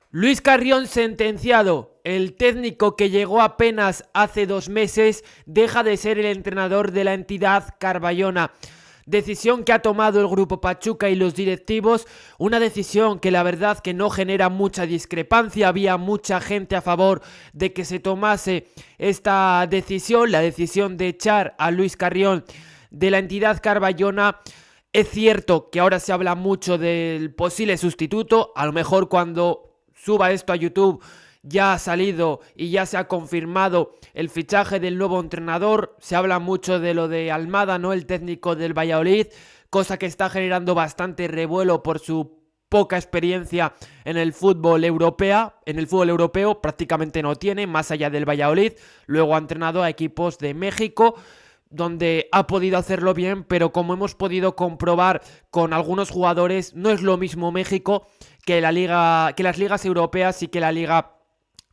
Luis Carrión sentenciado. El técnico que llegó apenas hace 2 meses deja de ser el entrenador de la entidad carballona. Decisión que ha tomado el Grupo Pachuca y los directivos, una decisión que la verdad que no genera mucha discrepancia, había mucha gente a favor de que se tomase esta decisión, la decisión de echar a Luis Carrión de la entidad carballona. Es cierto que ahora se habla mucho del posible sustituto, a lo mejor cuando suba esto a YouTube ya ha salido y ya se ha confirmado el fichaje del nuevo entrenador. Se habla mucho de lo de Almada, ¿no? El técnico del Valladolid, cosa que está generando bastante revuelo por su poca experiencia en el fútbol europeo. En el fútbol europeo prácticamente no tiene, más allá del Valladolid. Luego ha entrenado a equipos de México, donde ha podido hacerlo bien, pero como hemos podido comprobar con algunos jugadores, no es lo mismo México que la liga, que las ligas europeas y que la liga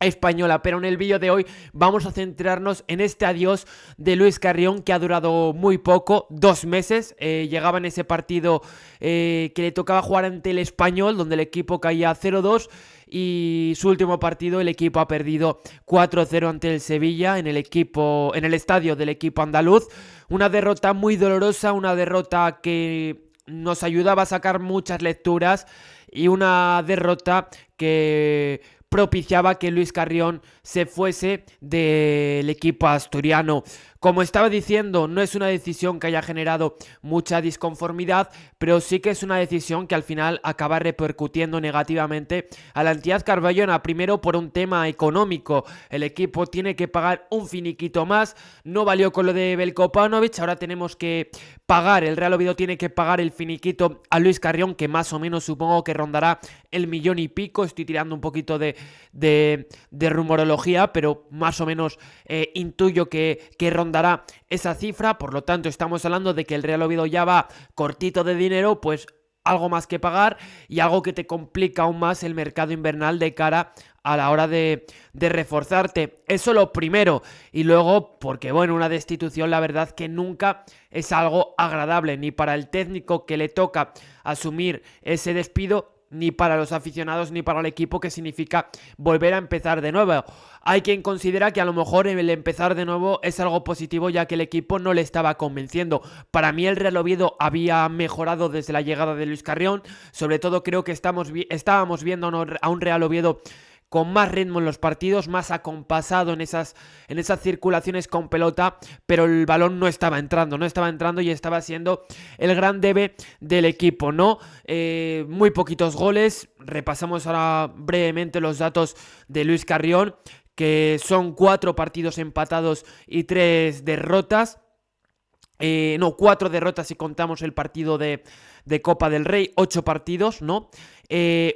española. Pero en el vídeo de hoy vamos a centrarnos en este adiós de Luis Carrión, que ha durado muy poco, 2 meses. Llegaba en ese partido que le tocaba jugar ante el Español, donde el equipo caía 0-2, y su último partido el equipo ha perdido 4-0 ante el Sevilla en el estadio del equipo andaluz. Una derrota muy dolorosa, una derrota que nos ayudaba a sacar muchas lecturas y una derrota que propiciaba que Luis Carrión se fuese del equipo asturiano. Como estaba diciendo, no es una decisión que haya generado mucha disconformidad, pero sí que es una decisión que al final acaba repercutiendo negativamente a la entidad carballona. Primero por un tema económico, el equipo tiene que pagar un finiquito más, no valió con lo de Veljko Paunovic, ahora tenemos que pagar, el Real Oviedo tiene que pagar el finiquito a Luis Carrión, que más o menos supongo que rondará el 1.500.000, estoy tirando un poquito de rumorología, pero más o menos intuyo que rondará esa cifra. Por lo tanto estamos hablando de que el Real Oviedo ya va cortito de dinero, pues algo más que pagar y algo que te complica aún más el mercado invernal de cara a la hora de reforzarte. Eso lo primero. Y luego, porque bueno, una destitución la verdad que nunca es algo agradable, ni para el técnico que le toca asumir ese despido, ni para los aficionados, ni para el equipo, que significa volver a empezar de nuevo. Hay quien considera que a lo mejor el empezar de nuevo es algo positivo, ya que el equipo no le estaba convenciendo. Para mí el Real Oviedo había mejorado desde la llegada de Luis Carrión. Sobre todo creo que estábamos viendo a un Real Oviedo con más ritmo en los partidos, más acompasado en esas circulaciones con pelota, pero el balón no estaba entrando y estaba siendo el gran debe del equipo, ¿no? Muy poquitos goles. Repasamos ahora brevemente los datos de Luis Carrión, que son 4 partidos empatados y 3 derrotas. No, 4 derrotas si contamos el partido de Copa del Rey, 8 partidos, ¿no?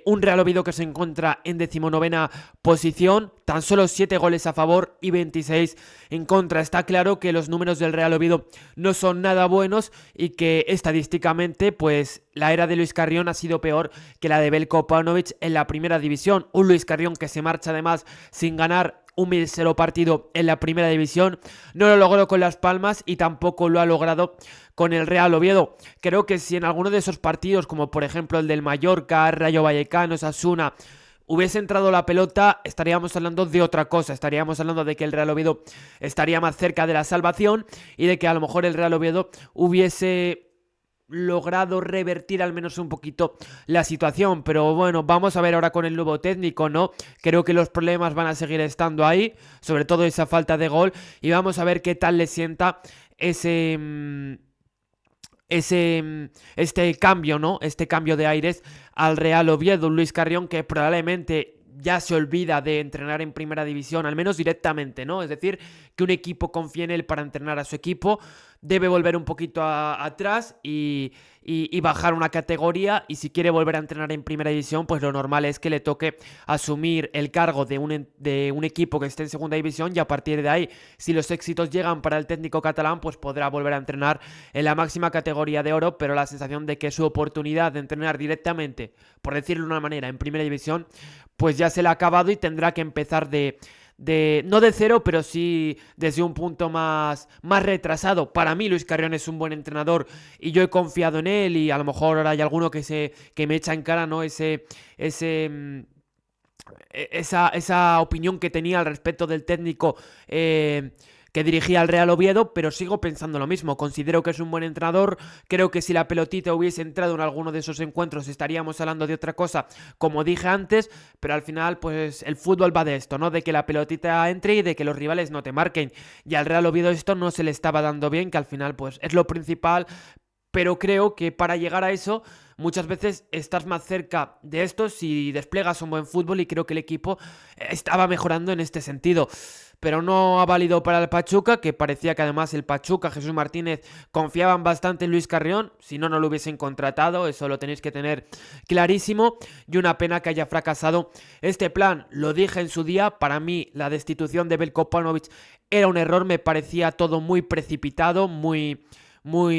Un Real Oviedo que se encuentra en 19ª posición, tan solo 7 goles a favor y 26 en contra. Está claro que los números del Real Oviedo no son nada buenos y que estadísticamente, pues, la era de Luis Carrión ha sido peor que la de Veljko Paunovic en la primera división. Un Luis Carrión que se marcha además sin ganar un mísero partido en la primera división. No lo logró con Las Palmas y tampoco lo ha logrado con el Real Oviedo. Creo que si en alguno de esos partidos, como por ejemplo el del Mallorca, Rayo Vallecano, Osasuna, hubiese entrado la pelota, estaríamos hablando de otra cosa. Estaríamos hablando de que el Real Oviedo estaría más cerca de la salvación y de que a lo mejor el Real Oviedo hubiese logrado revertir al menos un poquito la situación. Pero bueno, vamos a ver ahora con el nuevo técnico, ¿no? Creo que los problemas van a seguir estando ahí, sobre todo esa falta de gol, y vamos a ver qué tal le sienta este cambio, ¿no? Este cambio de aires al Real Oviedo. Luis Carrión, que probablemente ya se olvida de entrenar en primera división, al menos directamente, ¿no? Es decir, que un equipo confíe en él para entrenar a su equipo. Debe volver un poquito atrás y bajar una categoría, y si quiere volver a entrenar en primera división, pues lo normal es que le toque asumir el cargo de un equipo que esté en segunda división, y a partir de ahí, si los éxitos llegan para el técnico catalán, pues podrá volver a entrenar en la máxima categoría de oro. Pero la sensación de que su oportunidad de entrenar directamente, por decirlo de una manera, en primera división, pues ya se le ha acabado y tendrá que empezar no de cero, pero sí desde un punto más retrasado. Para mí Luis Carrión es un buen entrenador y yo he confiado en él, y a lo mejor ahora hay alguno que me echa en cara, ¿no? esa opinión que tenía al respecto del técnico que dirigía al Real Oviedo, pero sigo pensando lo mismo. Considero que es un buen entrenador. Creo que si la pelotita hubiese entrado en alguno de esos encuentros estaríamos hablando de otra cosa, como dije antes, pero al final pues el fútbol va de esto, ¿no? De que la pelotita entre y de que los rivales no te marquen. Y al Real Oviedo esto no se le estaba dando bien, que al final pues es lo principal, pero creo que para llegar a eso muchas veces estás más cerca de esto si desplegas un buen fútbol, y creo que el equipo estaba mejorando en este sentido. Pero no ha valido para el Pachuca, que parecía que además el Pachuca, Jesús Martínez, confiaban bastante en Luis Carrión. Si no, no lo hubiesen contratado, eso lo tenéis que tener clarísimo. Y una pena que haya fracasado este plan. Lo dije en su día, para mí la destitución de Veljko Paunovic era un error, me parecía todo muy precipitado, muy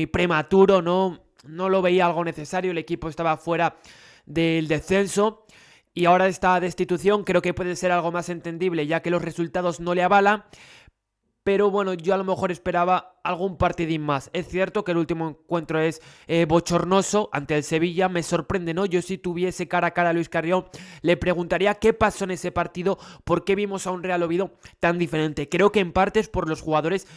prematuro, no lo veía algo necesario, el equipo estaba fuera del descenso. Y ahora esta destitución creo que puede ser algo más entendible, ya que los resultados no le avalan. Pero bueno, yo a lo mejor esperaba algún partidín más. Es cierto que el último encuentro es bochornoso ante el Sevilla. Me sorprende, ¿no? Yo si tuviese cara a cara a Luis Carrión, le preguntaría qué pasó en ese partido, por qué vimos a un Real Oviedo tan diferente. Creo que en parte es por los jugadores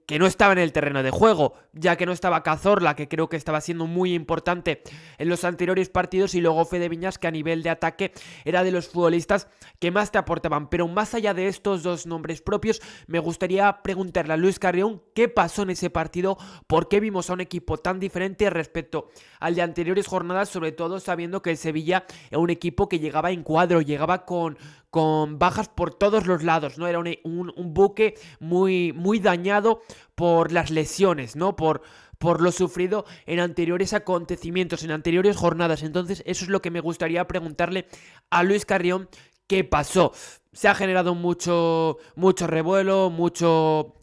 que no estaba en el terreno de juego, ya que no estaba Cazorla, que creo que estaba siendo muy importante en los anteriores partidos, y luego Fede Viñas, que a nivel de ataque era de los futbolistas que más te aportaban. Pero más allá de estos dos nombres propios, me gustaría preguntarle a Luis Carrión qué pasó en ese partido, por qué vimos a un equipo tan diferente respecto al de anteriores jornadas, sobre todo sabiendo que el Sevilla era un equipo que llegaba en cuadro, llegaba con bajas por todos los lados, ¿no? Era un buque muy dañado por las lesiones, ¿no? Por lo sufrido en anteriores acontecimientos, en anteriores jornadas. Entonces eso es lo que me gustaría preguntarle a Luis Carrión, ¿qué pasó? Se ha generado mucho revuelo, mucho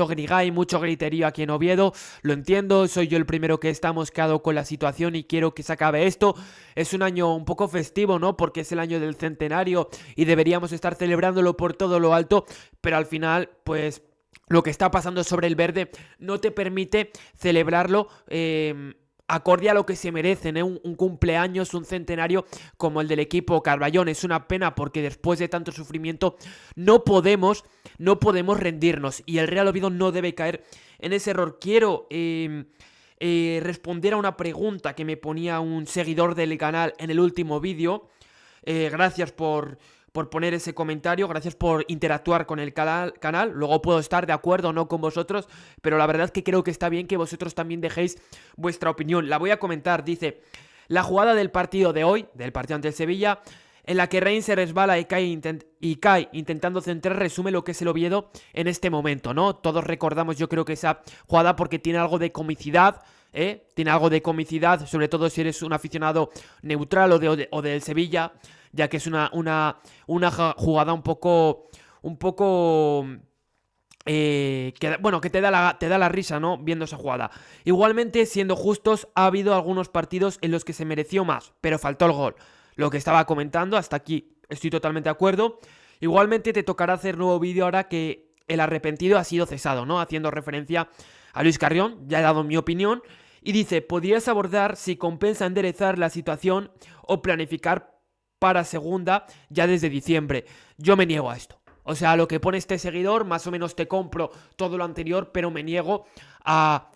grigay, mucho griterío aquí en Oviedo. Lo entiendo, soy yo el primero que está mosqueado con la situación y quiero que se acabe esto. Es un año un poco festivo, ¿no? Porque es el año del centenario y deberíamos estar celebrándolo por todo lo alto, pero al final, pues lo que está pasando sobre el verde no te permite celebrarlo acorde a lo que se merecen, ¿eh? Un cumpleaños, un centenario como el del equipo Carballón. Es una pena porque después de tanto sufrimiento no podemos rendirnos, y el Real Oviedo no debe caer en ese error. Quiero responder a una pregunta que me ponía un seguidor del canal en el último vídeo. Gracias por poner ese comentario, gracias por interactuar con el canal. Luego puedo estar de acuerdo o no con vosotros, pero la verdad es que creo que está bien que vosotros también dejéis vuestra opinión. La voy a comentar. Dice: la jugada del partido de hoy, del partido ante el Sevilla, en la que Rein se resbala y cae intentando centrar, resume lo que es el Oviedo en este momento, ¿no? Todos recordamos, yo creo, que esa jugada, porque tiene algo de comicidad, tiene algo de comicidad, sobre todo si eres un aficionado neutral o del Sevilla, ya que es una jugada un poco que te da la risa, ¿no? Viendo esa jugada. Igualmente, siendo justos, ha habido algunos partidos en los que se mereció más, pero faltó el gol. Lo que estaba comentando, hasta aquí estoy totalmente de acuerdo. Igualmente te tocará hacer nuevo vídeo ahora que el arrepentido ha sido cesado, ¿no? Haciendo referencia a Luis Carrión, ya he dado mi opinión. Y dice: podrías abordar si compensa enderezar la situación o planificar para segunda ya desde diciembre. Yo me niego a esto. O sea, lo que pone este seguidor, más o menos te compro todo lo anterior, pero me niego a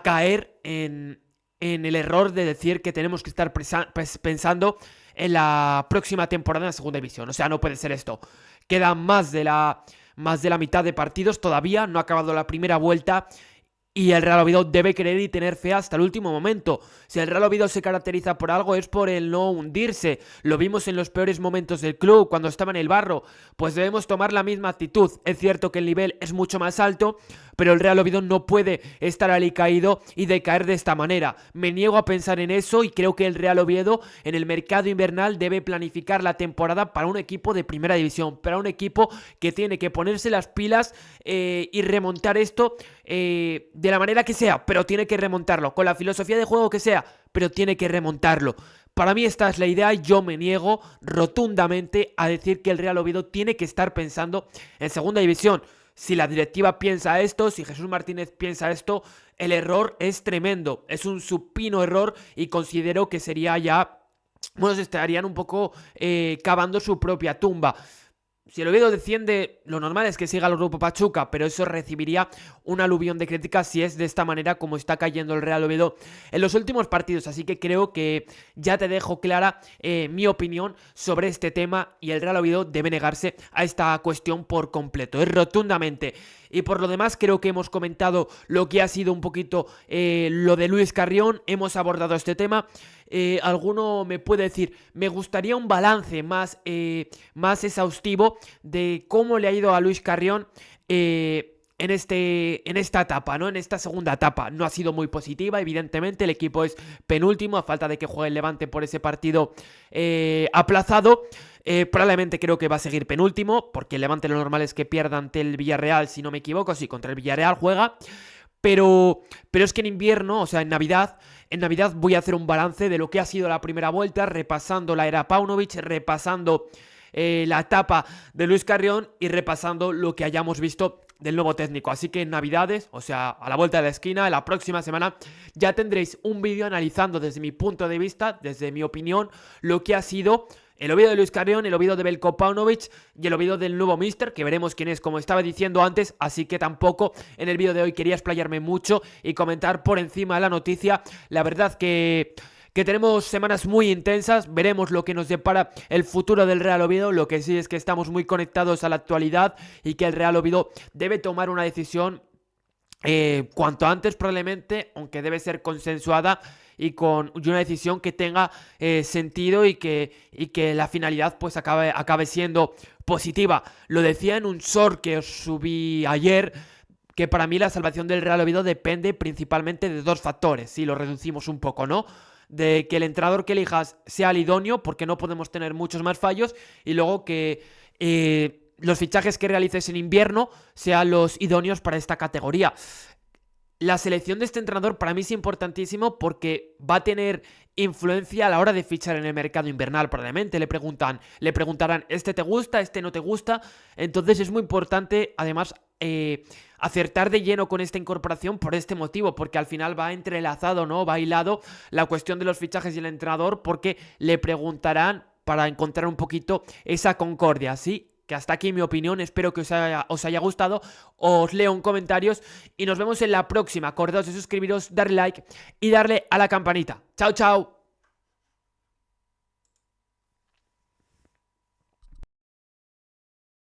caer en el error de decir que tenemos que estar pensando en la próxima temporada en la segunda división. O sea, no puede ser esto. Queda más de la mitad de partidos todavía, no ha acabado la primera vuelta, y el Real Oviedo debe creer y tener fe hasta el último momento. Si el Real Oviedo se caracteriza por algo, es por el no hundirse. Lo vimos en los peores momentos del club, cuando estaba en el barro. Pues debemos tomar la misma actitud. Es cierto que el nivel es mucho más alto, pero el Real Oviedo no puede estar alicaído y decaer de esta manera. Me niego a pensar en eso, y creo que el Real Oviedo en el mercado invernal debe planificar la temporada para un equipo de primera división, para un equipo que tiene que ponerse las pilas y remontar esto de la manera que sea, pero tiene que remontarlo, con la filosofía de juego que sea, pero tiene que remontarlo. Para mí esta es la idea, y yo me niego rotundamente a decir que el Real Oviedo tiene que estar pensando en segunda división. Si la directiva piensa esto, si Jesús Martínez piensa esto, el error es tremendo, es un supino error, y considero que sería ya bueno, se estarían un poco cavando su propia tumba. Si el Oviedo desciende, lo normal es que siga el Grupo Pachuca, pero eso recibiría un aluvión de críticas si es de esta manera como está cayendo el Real Oviedo en los últimos partidos. Así que creo que ya te dejo clara mi opinión sobre este tema, y el Real Oviedo debe negarse a esta cuestión por completo, rotundamente. Y por lo demás creo que hemos comentado lo que ha sido un poquito lo de Luis Carrión, hemos abordado este tema. Alguno me puede decir, me gustaría un balance más exhaustivo de cómo le ha ido a Luis Carrión en esta etapa, ¿no? En esta segunda etapa. No ha sido muy positiva, evidentemente. El equipo es penúltimo, a falta de que juegue el Levante por ese partido aplazado. Probablemente creo que va a seguir penúltimo, porque el Levante lo normal es que pierda ante el Villarreal, si no me equivoco. Sí, contra el Villarreal juega. Pero es que en invierno, o sea, en Navidad voy a hacer un balance de lo que ha sido la primera vuelta, repasando la era Paunovic, repasando la etapa de Luis Carrión y repasando lo que hayamos visto del nuevo técnico. Así que en Navidades, o sea, a la vuelta de la esquina, la próxima semana, ya tendréis un vídeo analizando desde mi punto de vista, desde mi opinión, lo que ha sido el Oviedo de Luis Carrión, el Oviedo de Veljko Paunovic y el Oviedo del nuevo míster, que veremos quién es, como estaba diciendo antes. Así que tampoco en el vídeo de hoy quería explayarme mucho y comentar por encima de la noticia. La verdad que tenemos semanas muy intensas, veremos lo que nos depara el futuro del Real Oviedo. Lo que sí es que estamos muy conectados a la actualidad y que el Real Oviedo debe tomar una decisión cuanto antes probablemente, aunque debe ser consensuada y una decisión que tenga sentido y que la finalidad pues acabe siendo positiva. Lo decía en un short que os subí ayer, que para mí la salvación del Real Oviedo depende principalmente de dos factores, si lo reducimos un poco, ¿no? De que el entrenador que elijas sea el idóneo, porque no podemos tener muchos más fallos, y luego que los fichajes que realices en invierno sean los idóneos para esta categoría. La selección de este entrenador para mí es importantísimo porque va a tener influencia a la hora de fichar en el mercado invernal. Probablemente le preguntarán, ¿este te gusta? ¿Este no te gusta? Entonces es muy importante, además, acertar de lleno con esta incorporación por este motivo, porque al final va entrelazado, ¿no? Va hilado la cuestión de los fichajes y el entrenador, porque le preguntarán para encontrar un poquito esa concordia, ¿sí? Que hasta aquí mi opinión, espero que os haya gustado, os leo en comentarios y nos vemos en la próxima. Acordaos de suscribiros, darle like y darle a la campanita. ¡Chao, chao!